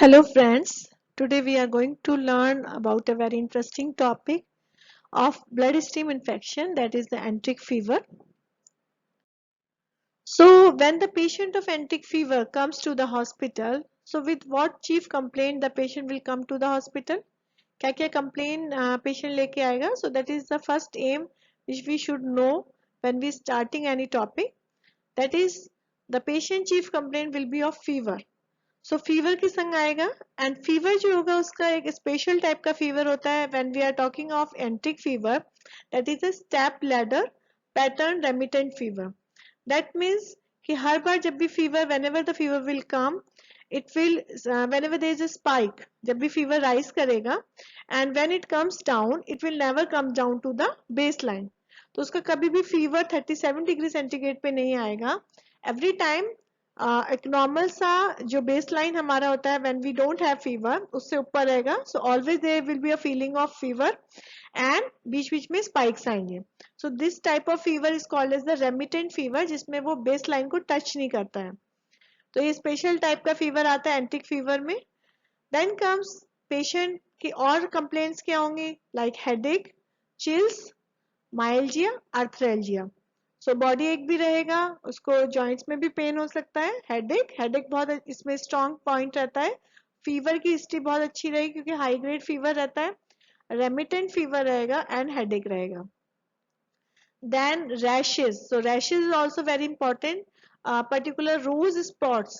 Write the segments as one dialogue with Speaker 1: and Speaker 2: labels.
Speaker 1: Hello friends, today we are going to learn about a very interesting topic of bloodstream infection, that is the enteric fever. So when the patient of enteric fever comes to the hospital, so with what chief complaint the patient will come to the hospital? क्या क्या complaint patient लेके आएगा? So that is the first aim which we should know when we starting any topic. That is the patient chief complaint will be of fever. So fever किस संग आएगा and fever जो होगा उसका एक special type का fever होता है when we are talking of enteric fever that is a step ladder pattern remittent fever that means कि हर बार जब भी fever whenever the fever will come it will whenever there is a spike जब भी fever rise करेगा and when it comes down it will never come down to the base line तो उसका कभी भी fever 37 degree centigrade पे नहीं आएगा एवरी टाइम एक नॉर्मल सा जो बेस लाइन हमारा होता है when we don't have fever उससे ऊपर रहेगा so always there will be a feeling of fever and बीच बीच में स्पाइक्स आएंगे so this type of fever is called as the remittent fever जिसमें वो बेस लाइन को टच नहीं करता है तो ये स्पेशल टाइप का फीवर आता है एंटिक फीवर में देन कम्स पेशेंट की और कंप्लेंट्स क्या होंगी like headache chills myalgia arthralgia so body ache भी रहेगा उसको जॉइंट्स में भी पेन हो सकता है हेडेक हेडेक बहुत इसमें स्ट्रॉन्ग पॉइंट रहता है फीवर की हिस्ट्री बहुत अच्छी रहेगी क्योंकि हाई ग्रेड फीवर रहता है रेमिटेंट फीवर रहेगा एंड हेडेक रहेगा then rashes so rashes is also very important particular rose spots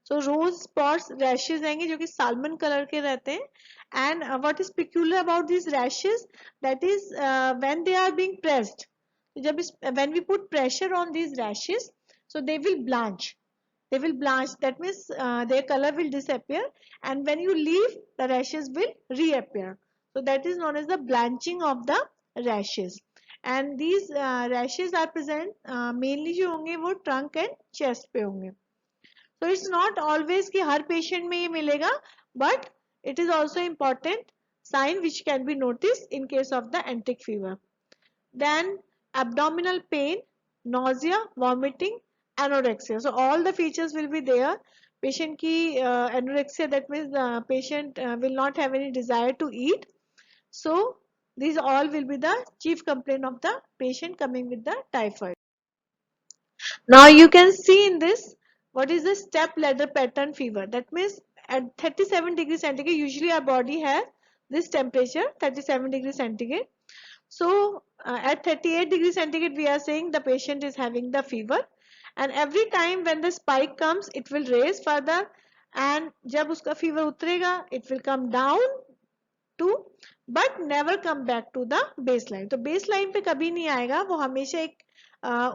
Speaker 1: so rose spots rashes आएंगे जो कि साल्मन कलर के रहते हैं and what is peculiar about this rashes that is when they are being pressed जब when we put pressure on these rashes so they will blanch that means their color will disappear and when you leave the rashes will reappear so that is known as the blanching of the rashes and these rashes are present mainly जो होंगे वो trunk and chest पे होंगे so it's not always कि हर patient में ये मिलेगा but it is also important sign which can be noticed in case of the enteric fever then abdominal pain, nausea, vomiting, anorexia. So all the features will be there. Patient ki anorexia, that means the patient will not have any desire to eat. So these all will be the chief complaint of the patient coming with the typhoid. Now you can see in this what is the step ladder pattern fever. That means at 37 degrees centigrade usually our body has this temperature 37 degrees centigrade. So at 38 degrees centigrade we are saying the patient is having the fever and every time when the spike comes it will raise further and जब उसका fever उतरेगा it will come down to but never come back to the baseline तो baseline पे कभी नहीं आएगा वो हमेशा एक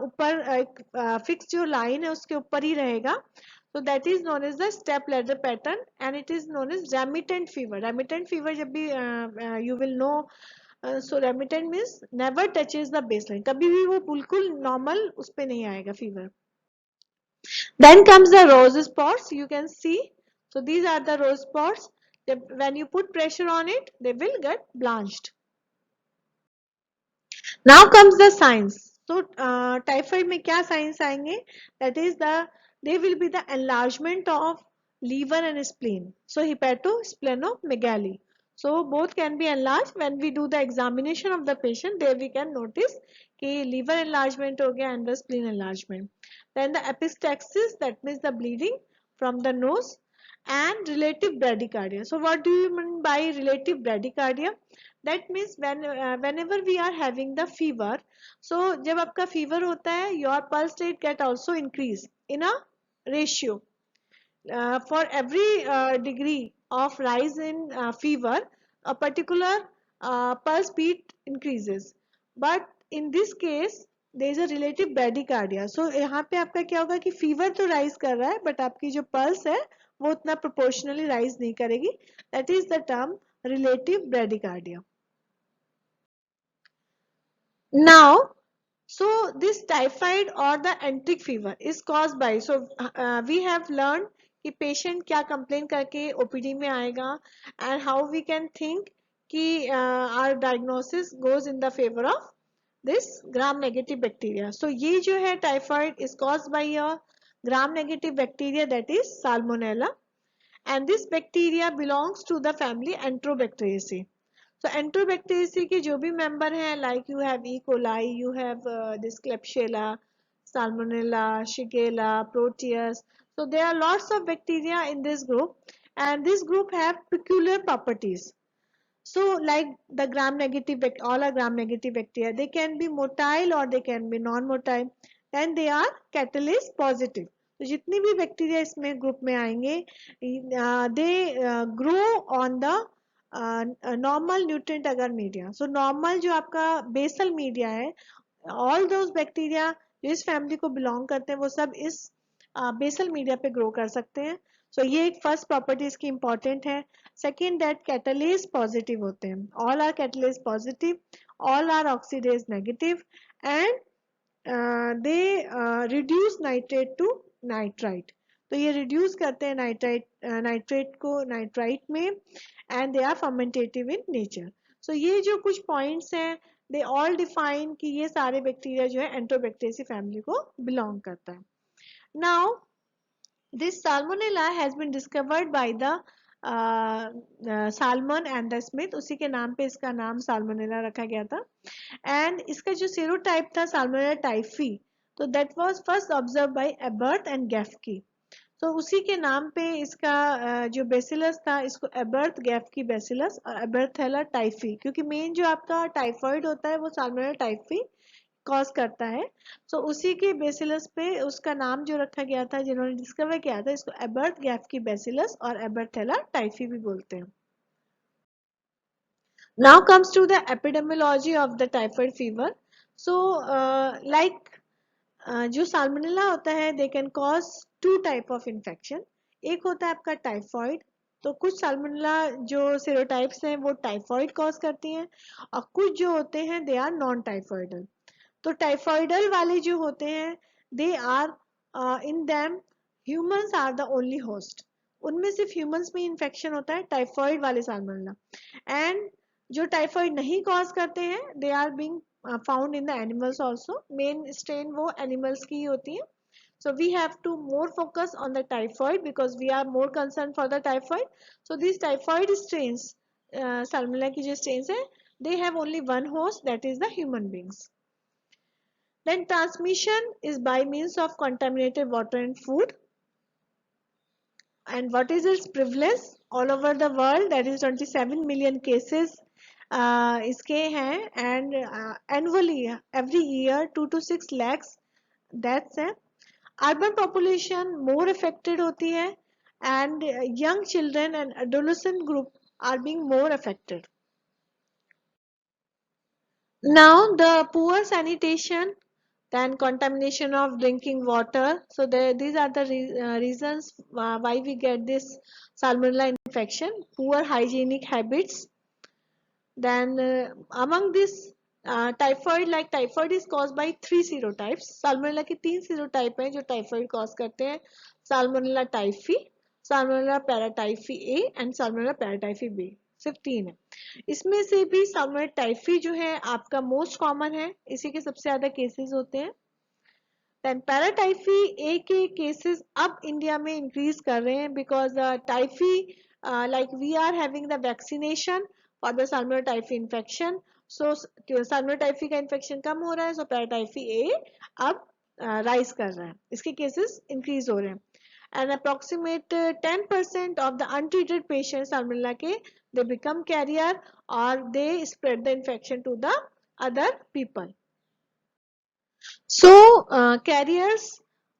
Speaker 1: ऊपर एक फिक्स जो लाइन है उसके ऊपर ही रहेगा so that is known as the step ladder pattern and it is known as remittent fever जब भी you will know so remittent means never touches the baseline कभी भी वो बिल्कुल normal उस पे नहीं आएगा fever then comes the rose spots you can see so these are the rose spots when you put pressure on it they will get blanched now comes the signs so typhoid में क्या signs आएंगे that is they will be the enlargement of liver and spleen so hepatosplenomegaly so both can be enlarged when we do the examination of the patient there we can notice कि liver enlargement हो गया and the spleen enlargement then the epistaxis that means the bleeding from the nose and relative bradycardia so what do you mean by relative bradycardia that means whenever we are having the fever so जब आपका fever होता है your pulse rate get also increase in a ratio for every degree of rise in fever a particular pulse beat increases but in this case there is a relative bradycardia so यहाँ पे आपका क्या होगा कि fever तो rise कर रहा है but आपकी जो pulse है वो उतना proportionally rise नहीं करेगी that is the term relative bradycardia now so this typhoid or the enteric fever is caused by so we have learned कि patient क्या complain करके OPD में आएगा and how we can think कि our diagnosis goes in the favor of this gram negative bacteria so ये जो है typhoid is caused by a gram negative bacteria that is salmonella and this bacteria belongs to the family Enterobacteriaceae. So Enterobacteriaceae के जो भी member हैं, like you have E. coli, you have this Klebsiella, Salmonella, Shigella, Proteus. So there are lots of bacteria in this group, and this group have peculiar properties. So like the gram-negative, all are gram-negative bacteria. They can be motile or they can be non-motile, and they are catalase positive. तो जितनी भी bacteria इसमें group में आएंगे, they grow on the normal nutrient अगर media. So normal जो आपका basal media है, ऑल दोज बैक्टीरिया जो इस फैमिली को बिलोंग करते हैं वो सब इस बेसल मीडिया पे ग्रो कर सकते हैं. सो ये एक फर्स्ट प्रॉपर्टी इसकी इंपॉर्टेंट है. सेकेंड, दैट कैटलेज पॉजिटिव होते हैं. All are catalase positive, all are oxidase negative, and they reduce nitrate to nitrite. तो ये रिड्यूस करते हैं नाइट्रेट को नाइट्राइट में, and they are fermentative in nature. So ये जो कुछ पॉइंट्स हैं, दे ऑल डिफाइन कि ये सारे बैक्टीरिया जो है एंटरोबैक्टीरियेसी फैमिली को बिलोंग करता है. Now this salmonella has been discovered by the Salmon and the Smith. उसी के नाम पे इसका नाम साल्मोनेला रखा गया था. एंड इसका जो सीरोटाइप था साल्मोनेला टाइफी, तो that was first observe by Eberth and Gaffky. तो उसी के नाम पे इसका जो बेसिलस था, इसको एबर्थ गैफ्की बेसिलस और एबर्थेला टाइफी, क्योंकि मेन जो आपका टाइफॉइड होता है वो साल्मोनेला टाइफी कॉज करता है. सो उसी के बेसिलस पे उसका नाम जो रखा गया था, जिन्होंने डिस्कवर किया था, इसको एबर्थ गैफ्की बेसिलस और एबर्थेला टाइफी भी बोलते हैं. Now comes to the epidemiology of the typhoid fever. So like जो साल्मोनेला होता है, they can cause two type of infection. एक होता है आपका टाइफॉइड. तो कुछ साल्मोनेला जो सेरोटाइप्स हैं वो टाइफॉइड कॉज करती हैं, और कुछ जो होते हैं दे आर नॉन टाइफॉइडल. तो टाइफॉइडल वाले जो होते हैं, they are in them humans are the only host. उनमें सिर्फ ह्यूमंस में इन्फेक्शन होता है टाइफॉइड वाले साल्मोनेला. एंड जो टाइफॉइड नहीं कॉज करते हैं, they are being found in the animals also. Main strain वो एनिमल्स की ही होती है. So we have to more focus on the typhoid because we are more concerned for the typhoid. So these typhoid strains, salmonella की जो strains है, they have only one host, that is the human beings. Then transmission is by means of contaminated water and food. And what is its prevalence all over the world? That is 27 million cases इसके हैं, and annually every year 2 to 6 lakhs deaths हैं. Urban population more affected होती है, and young children and adolescent group are being more affected. Now the poor sanitation, then contamination of drinking water. So these are the reasons why we get this salmonella infection. Poor hygienic habits. Then among this typhoid, like typhoid is cause by 3 serotypes. Salmonella के 3 serotype हैं जो typhoid cause करते हैं. Salmonella typhi, salmonella paratyphi A and salmonella paratyphi B. सिर्फ 3 है. इसमें से भी साल्मोनेला टाइफी जो है आपका मोस्ट कॉमन है, इसी के सबसे ज्यादा केसेस होते हैं. देन पैराटाइफी ए के केसेस अब इंडिया में इंक्रीज कर रहे हैं, because typhi like we are having the vaccination for the salmonella typhi infection. So salmonella typhi का इन्फेक्शन कम हो रहा है, सो पैराटाइफी ए अब राइज कर रहा है, इसके केसेस इंक्रीज हो रहे हैं. And approximate 10% of the untreated patient salmonella के, दे बिकम कैरियर और they spread the infection to the other people. So carriers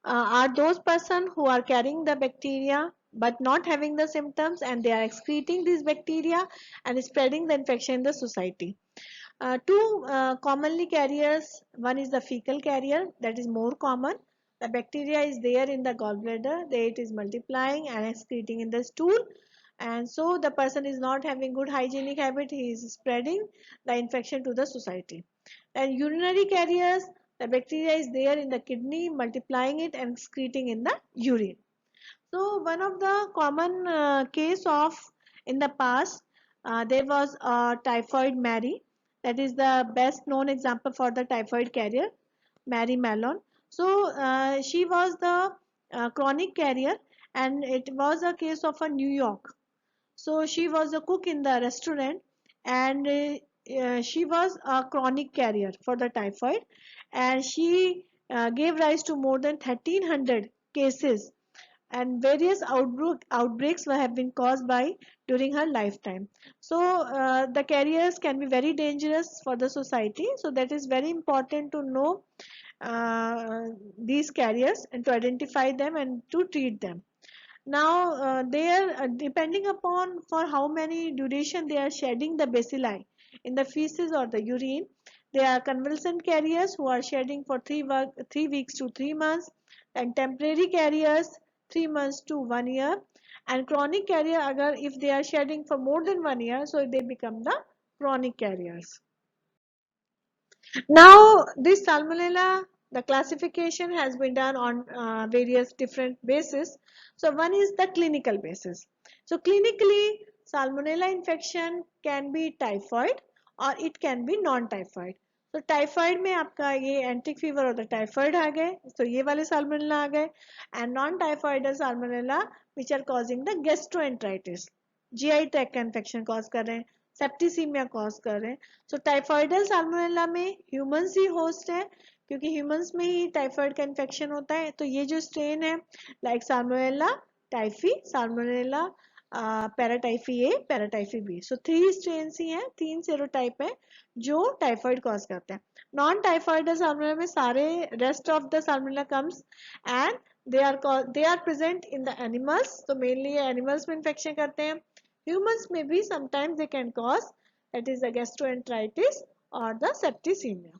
Speaker 1: are those person who are carrying the bacteria but not having the symptoms, and they are excreting these bacteria and spreading the infection in the society. Two commonly carriers, one is the fecal carrier, that is more common. The bacteria is there in the gallbladder, there it is multiplying and excreting in the stool, and so the person is not having good hygienic habit, he is spreading the infection to the society. And urinary carriers, the bacteria is there in the kidney, multiplying it and excreting in the urine. So one of the common case of in the past, there was typhoid Mary, that is the best known example for the typhoid carrier, Mary Mallon. So she was the chronic carrier, and it was a case of a New York. So she was a cook in the restaurant, and she was a chronic carrier for the typhoid, and she gave rise to more than 1300 cases, and various outbreaks have been caused by during her lifetime. So the carriers can be very dangerous for the society, so that is very important to know these carriers and to identify them and to treat them. Now they are depending upon for how many duration they are shedding the bacilli in the feces or the urine. They are convalescent carriers who are shedding for 3 weeks to 3 months, and temporary carriers 3 months to 1 year, and chronic carrier agar if they are shedding for more than 1 year, so they become the chronic carriers. Now, this salmonella, the classification has been done on various different bases. So, one is the clinical basis. So, clinically, salmonella infection can be typhoid or it can be non-typhoid. तो typhoid में आपका ये enteric fever और the typhoid आ गए, तो ये वाले साल्मोनेला आ गए, and non typhoidal Salmonella which are causing the gastroenteritis, GI tract का इन्फेक्शन कॉज कर रहे हैं, सेप्टिसीमिया कॉज कर रहे हैं. सो टाइफाइडल साल्मोनेला में ह्यूमंस ही होस्ट है, क्योंकि ह्यूमंस में ही टाइफाइड का इन्फेक्शन होता है. तो ये जो स्ट्रेन है like Salmonella typhi, salmonella paratyphi A, paratyphi B, so 3 strain ही हैं, 3 सेरोटाइप है जो टाइफाइड कॉज करते हैं. नॉन टाइफाइडल साल्मोनेला में सारे rest of the salmonella comes and they are present in the animals, तो मेनली एनिमल्स में इन्फेक्शन करते हैं. Humans may be sometimes they can cause, that is the gastroenteritis or the septicemia.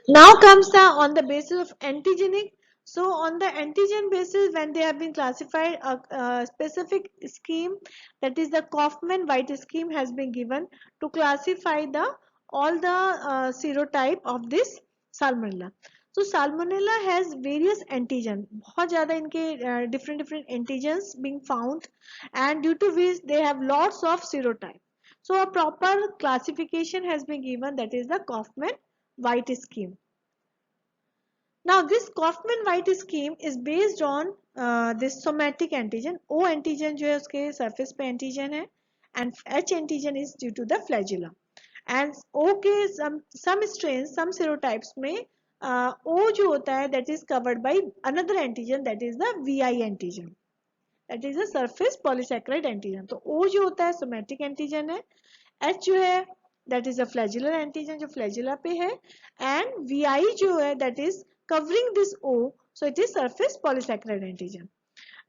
Speaker 1: Now comes the on the basis of antigenic. So on the antigen basis, when they have been classified, a specific scheme, that is the Kaufman-White scheme, has been given to classify the all the serotype of this salmonella. So salmonella has various antigen, बहुत ज़्यादा इनके different antigens being found, and due to which they have lots of serotype. So a proper classification has been given, that is the Kaufman-White scheme. Now this Kaufman-White scheme is based on this somatic antigen. O antigen जो है उसके surface पे antigen है, and H antigen is due to the flagella. And O के some strains, some serotypes में O जो होता है that is covered by another antigen, that is the VI antigen, that is the surface polysaccharide antigen. तो O जो होता है somatic antigen है, H जो है that is a flagellar antigen जो flagella पे है, and VI जो है that is covering this O, so it is surface polysaccharide antigen.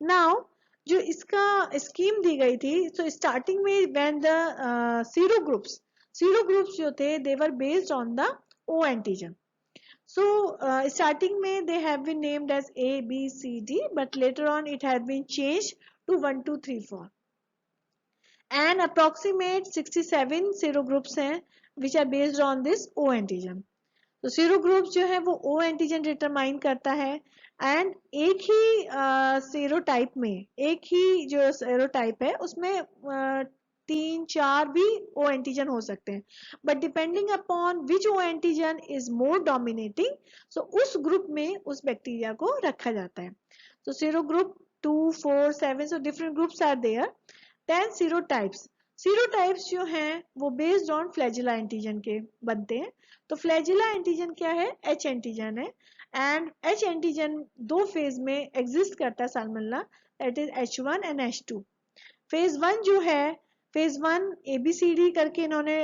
Speaker 1: Now जो इसका स्कीम दी गई थी, so starting में when the serogroups जो थे they were based on the O antigen. So starting में they have been named as A, B, C, D, but later on it has been changed to 1, 2, 3, 4. And approximate 67 serogroups हैं which are based on this O antigen. तो serogroups जो है वो O antigen determine करता है, and एक ही serotype में, एक ही जो serotype है उसमें 3-4 भी O antigen हो सकते हैं, but depending upon which O antigen is more dominating, so उस ग्रुप में उस बैक्टीरिया को रखा जाता है. So serogroup 2, 4, 7, so different groups are there. Then serotypes जो हैं वो based on flagella antigen के बनते हैं. तो flagella antigen क्या है? H antigen है, and H antigen दो phase में exist करता है salmonella, that is H1 and H2. phase 1 जो है, phase 1 ABCD करके इन्होंने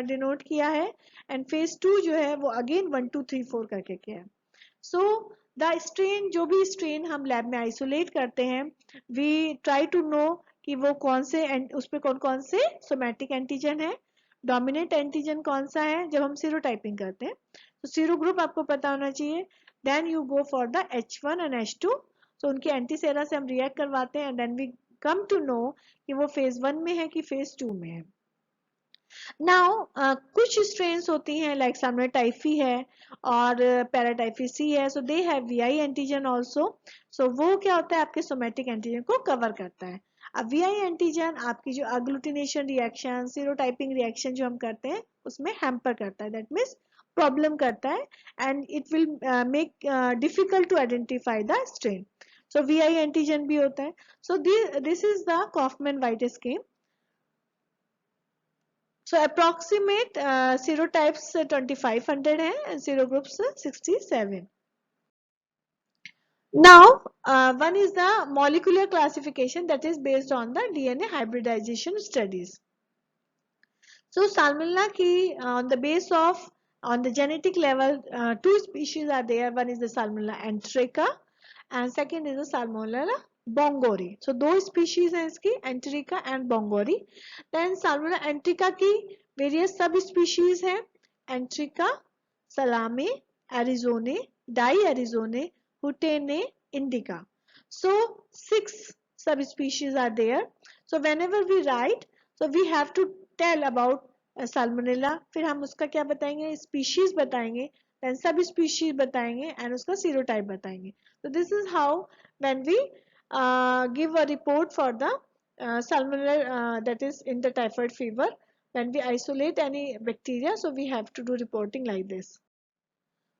Speaker 1: denote किया है, and phase 2 जो है वो again 1, 2, 3, 4 करके किया है. So the strain, जो भी strain हम lab में isolate करते हैं, we try to know कि वो कौन से उस पे कौन से सोमैटिक एंटीजन है, डोमिनेंट एंटीजन कौन सा है जब हम सीरोटाइपिंग करते हैं. तो सीरो ग्रुप आपको पता होना चाहिए. Then you go for the H1 and H2. So उनके एंटीसेरा से हम रिएक्ट करवाते हैं, and then we come to know कि वो फेज 1 में है कि फेज 2 में है. नाउ कुछ स्ट्रेन्स होती हैं लाइक सामने टाइफी है और पैराटाइफी सी है, so they have VI antigen also. So वो क्या होता है, आपके सोमैटिक एंटीजन को कवर करता है. अब VI एंटीजन आपकी जो अग्लूटिनेशन रिएक्शन, सीरोटाइपिंग रिएक्शन जो हम करते हैं उसमें हैम्पर करता है, दैट मीन्स प्रॉब्लम करता है, and it will make difficult to identify the strain. So VI antigen भी होता है. So this is the Kaufman-White scheme. So approximate serotypes 2500 है and serogroups 67. Now one is the molecular classification that is based on the DNA hybridization studies. So Salmonella ki on the base of on the genetic level two species are there. One is the Salmonella enterica and second is the Salmonella bongori. So दो species हैं इसकी enterica and bongori. Then Salmonella enterica की various subspecies हैं enterica, salame, arizone, di-arizone, hutene, indica. So 6 subspecies are there. So whenever we write, so we have to tell about salmonella, फिर हम उसका क्या बताएंगे, species बताएंगे, then सब species बताएंगे and उसका serotype बताएंगे. So this is how when we give a report for the salmonella that is in the typhoid fever, when we isolate any bacteria, so we have to do reporting like this.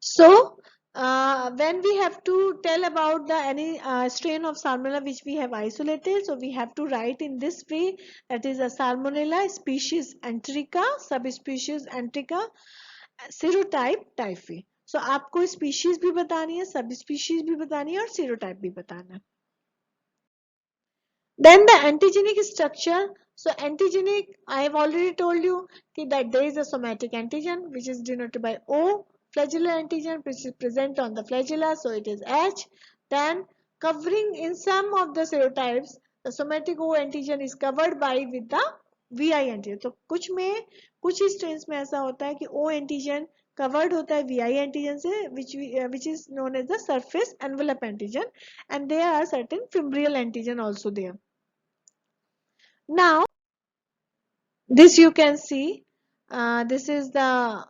Speaker 1: So when we have to tell about the any strain of salmonella which we have isolated, so we have to write in this way, that is a salmonella species enterica, subspecies enterica, serotype typhi. So आपको species भी बतानी है, subspecies भी बतानी है और serotype भी बताना है. Then the antigenic structure. So antigenic, I have already told you that there is a somatic antigen which is denoted by O, flagellar antigen which is present on the flagella, so it is H. Then covering in some of the serotypes, the somatic O antigen is covered by with the VI antigen. तो कुछ में कुछ strains में ऐसा होता है कि O antigen covered होता है VI antigen से, which is known as the surface envelope antigen, and there are certain fimbrial antigen also there. Now this you can see, this is the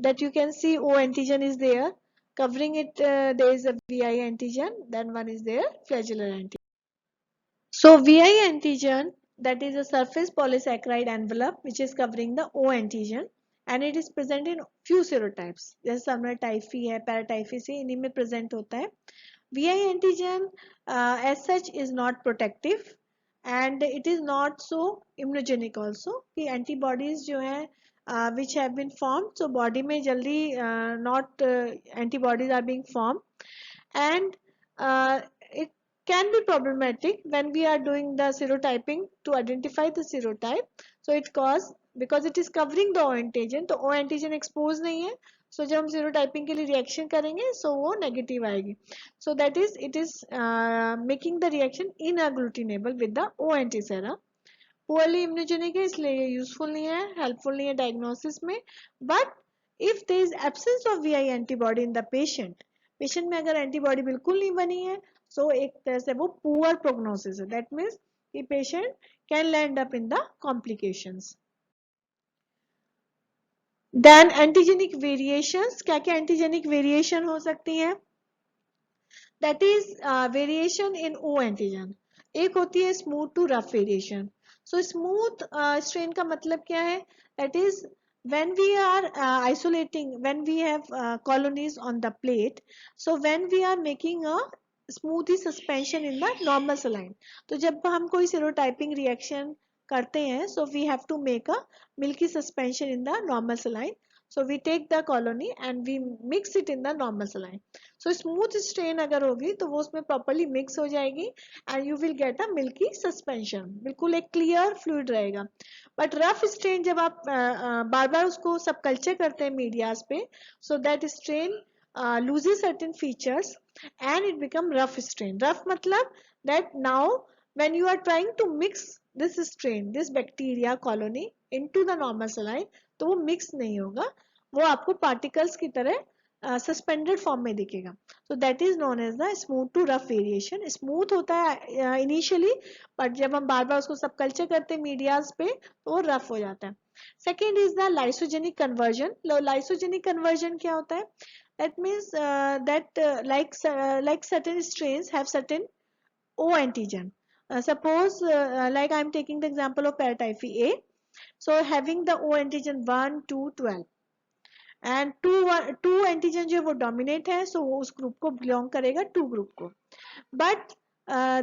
Speaker 1: that you can see O antigen is there, covering it there is a VI antigen, then one is there flagellar antigen. So VI antigen, that is a surface polysaccharide envelope which is covering the O antigen and it is present in few serotypes, जैसे salmonella typhi है, paratyphi से इन्हीं में present होता है. VI antigen as such is not protective and it is not so immunogenic also, कि antibodies जो है which have been formed, so body में जल्दी not antibodies are being formed, and it can be problematic when we are doing the serotyping to identify the serotype. So it cause, because it is covering the O antigen, तो O antigen expose नहीं है, so जब हम serotyping के लिए reaction करेंगे, so वो negative आएगी. So that is, it is making the reaction inagglutinable with the O antisera. Poorly immunogenic है, इसलिए ये useful नहीं है, helpful नहीं है diagnosis में. But if there is absence of VI antibody in the patient, patient में अगर antibody बिल्कुल नहीं बनी है, so एक तरह से वो poor prognosis है. That means the patient can land up in the complications. Then antigenic variations, क्या क्या antigenic variation हो सकती है? That is variation in O antigen. एक होती है smooth to rough variation. So smooth strain का मतलब क्या है? That is when we are isolating, when we have colonies on the plate, so when we are making a smoothie suspension in the normal saline, तो जब हम कोई serotyping reaction करते हैं, so we have to make a milky suspension in the normal saline. So we take the colony and we mix it in the normal saline. So smooth strain अगर होगी तो वो उसमें properly mix हो जाएगी and you will get a milky suspension. बिल्कुल एक clear fluid रहेगा. But rough strain जब आप बार बार उसको सब culture करते हैं मीडियाज पे, so that strain loses certain features and it become rough strain. Rough मतलब that now when you are trying to mix this strain, this bacteria colony into the normal saline, तो वो mix नहीं होगा, वो आपको particles की तरह suspended form में दिखेगा. So that is known as the smooth to rough variation. Smooth होता है initially, but जब हम बार बार उसको सब culture करते हैं मीडियाज पे तो वो rough हो जाता है. Second is the lysogenic conversion. Lysogenic conversion क्या होता है? That means that like certain strains have certain O antigen. Suppose like I am taking the example of paratyphi A. So having the O antigen 1, 2, 12. And to antigen जो है वो dominate है, सो वो उस group को बिलोंग करेगा, to group को. But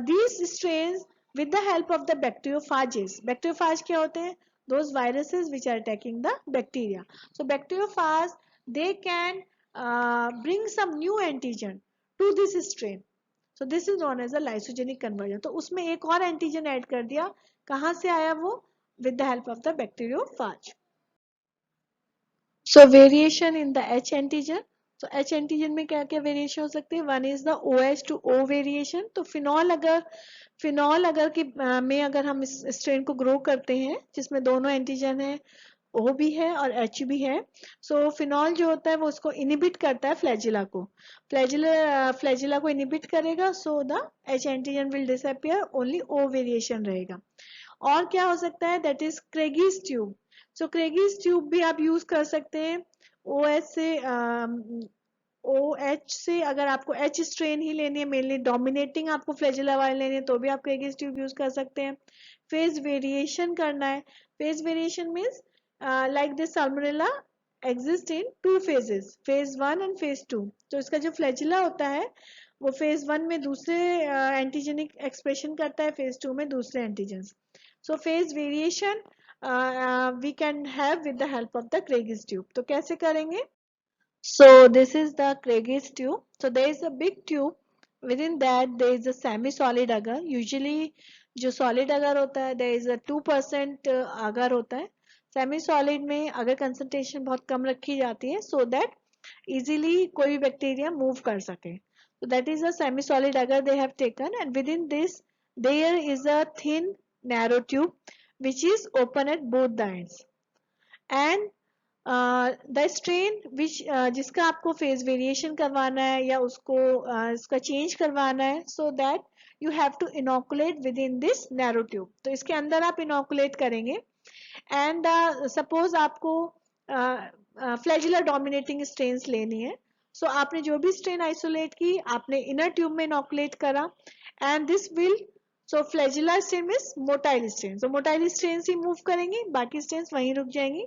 Speaker 1: these strains with the help of the bacteriophages. Bacteriophage क्या होते हैं? Those viruses which are attacking the bacteria. So bacteriophage, they can bring some new antigen to this strain. So this is known as a lysogenic conversion. तो उसमें एक और antigen add कर दिया. कहाँ से आया वो? With the help of the bacteriophage. So variation in the H antigen. तो H antigen में क्या क्या वेरिएशन हो सकते हैं? One is the OH to O variation. तो फिनॉल अगर कि में अगर हम इस स्ट्रेन को ग्रो करते हैं जिसमें दोनों एंटीजन है, O भी है और H भी है, सो फिनॉल जो होता है वो उसको इनिबिट करता है फ्लैजिला को. फ्लैजिला को इनिबिट करेगा, so the H antigen will disappear, only O variation रहेगा. और क्या हो सकता है? That is Craigie's tube. So Craigie's tube भी आप यूज कर सकते हैं. OH से OH से अगर आपको H स्ट्रेन ही लेनी है, मेनली डोमिनेटिंग आपको फ्लैजिला वाले लेने हैं, तो भी आप क्रेगीज ट्यूब यूज कर सकते हैं. फेज वेरिएशन करना है. Phase variation means like this salmonella exist in two phases, phase 1 and phase 2. तो इसका जो फ्लैजिला होता है वो फेज 1 में दूसरे एंटीजेनिक एक्सप्रेशन करता है, फेज 2 में दूसरे antigen. So phase variation we can have with the help of the Craigs tube. तो कैसे करेंगे? So this is the Craigs tube. So there is a big tube. Within that there is a semi-solid agar. Usually जो solid agar होता है there is a 2% agar होता है. Semi-solid में अगर concentration बहुत कम रखी जाती है so that easily कोई भी bacteria move कर सके. So that is a semi-solid agar they have taken, and within this there is a thin narrow tube which is open at both the ends, and the strain which जिसका आपको phase variation करवाना है या उसको इसका change करवाना है, so that you have to inoculate within this narrow tube. तो इसके अंदर आप inoculate करेंगे, and suppose आपको flagella dominating strains लेनी है, so आपने जो भी strain isolate की आपने inner tube में inoculate करा, and this will, so flagella strain means motile strain, so motile strains he move करेंगी, बाकी strains वहीं रुक जाएंगी.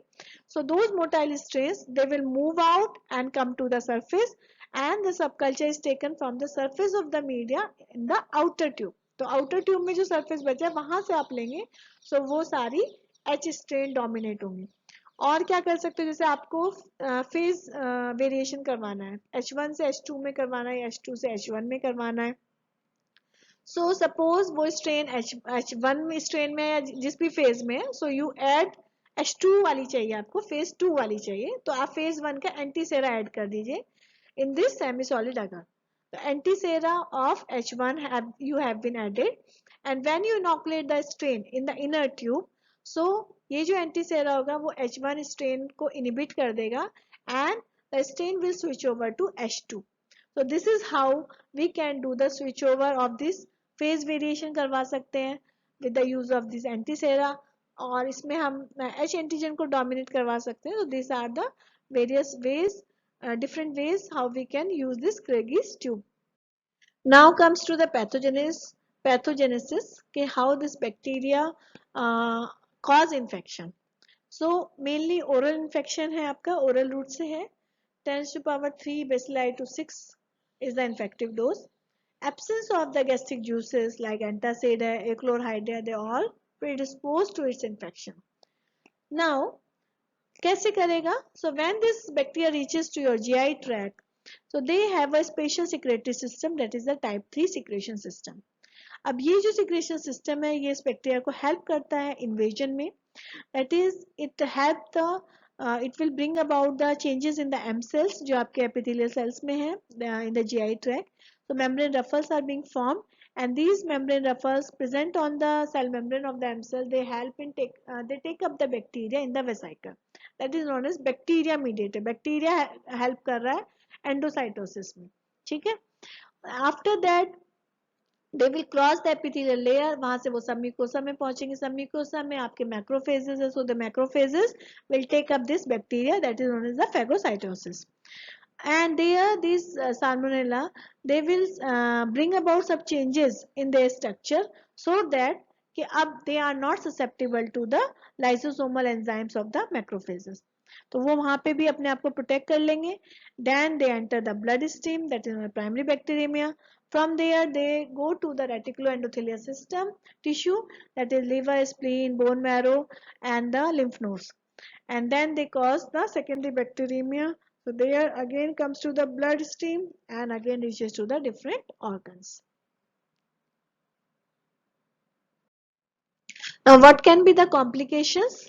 Speaker 1: So those motile strains they will move out and come to the surface, and the subculture is taken from the surface of the media in the outer tube. तो outer tube में जो surface बचा है वहां से आप लेंगे, so वो सारी H strain dominate होंगी. और क्या कर सकते हो? जैसे आपको फेज वेरिएशन करवाना है, H1 से H2 में करवाना है या H2 से H1 में करवाना है. सो सपोज वो स्ट्रेन H1 में स्ट्रेन में या जिस भी फेज में है, सो यू ऐड H2 वाली चाहिए आपको, फेज 2 वाली चाहिए, तो आप फेज 1 का एंटीसेरा ऐड कर दीजिए इन दिस सेमी सॉलिड अगर. तो antisera of H1 you have been added, and when you inoculate the strain in the inner tube, so ये जो एंटीसेरा होगा वो H1 स्ट्रेन को इनिबिट कर देगा, and the strain will switch over to H2. So this is how we can do the switch over of this phase variation करवा सकते हैं with the use of this antisera, और इसमें हम H antigen को dominate करवा सकते हैं. तो this are the various ways, different ways how we can use this Craigs tube. Now comes to the pathogenesis के how this bacteria cause infection. So mainly oral infection है आपका, oral route से है. 10⁻³ bacilli to 6 is the infective dose. Absence of the gastric juices like antacid, achlorhydria, they all predispose to its infection. Now कैसे करेगा? So when this bacteria reaches to your GI tract, so they have a special secretory system, that is the type 3 secretion system. अब ये जो secretion system है ये इस bacteria को help करता है invasion में, that is it help the it will bring about the changes in the M cells जो आपके epithelial cells में है in the GI tract. So membrane ruffles are being formed, and these membrane ruffles present on the cell membrane of the M cell, they help in they take up the bacteria in the vesicle. That is known as bacteria mediated. Bacteria help कर रहा है endocytosis में, ठीक है. After that they will cross the epithelial layer, वहां से वो submucosa में पहुंचेंगे. सबम्यूकोसा में आपके मैक्रोफेजेस है, so the macrophages will take up this bacteria, that is known as the phagocytosis. And there these salmonella they will bring about some changes in their structure so that कि अब they are not susceptible to the lysosomal enzymes of the macrophages. तो वो वहां पे भी अपने आप को प्रोटेक्ट कर लेंगे. Then they enter the blood stream, that is primary bacteraemia. From there they go to the reticuloendothelial system tissue, that is liver, spleen, bone marrow and the lymph nodes, and then they cause the secondary bacteremia. So there again comes to the blood stream and again reaches to the different organs. Now what can be the complications?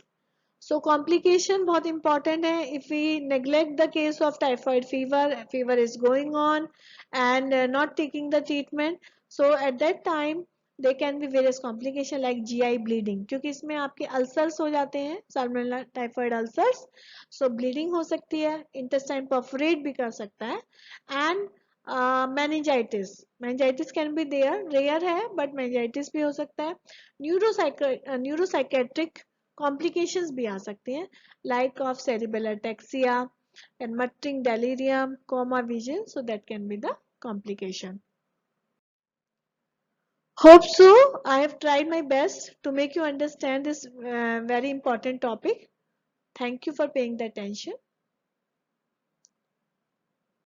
Speaker 1: So complication बहुत important है. If we neglect the case of typhoid fever is going on and not taking the treatment, so at that time there can be various complication like GI bleeding, क्योंकि इसमें आपके ulcers हो जाते हैं, salmonella typhoid ulcers. So bleeding हो सकती है, intestine perforate भी कर सकता है, and meningitis can be there, rare है but meningitis भी हो सकता है. न्यूरोसाइकेट्रिक कॉम्प्लिकेशंस भी आ सकते हैं, like of cerebellar ataxia and muttering delirium, coma vision, so that can be the complication. Hope so. I have tried my best to make you understand this very important topic. Thank you for paying the attention.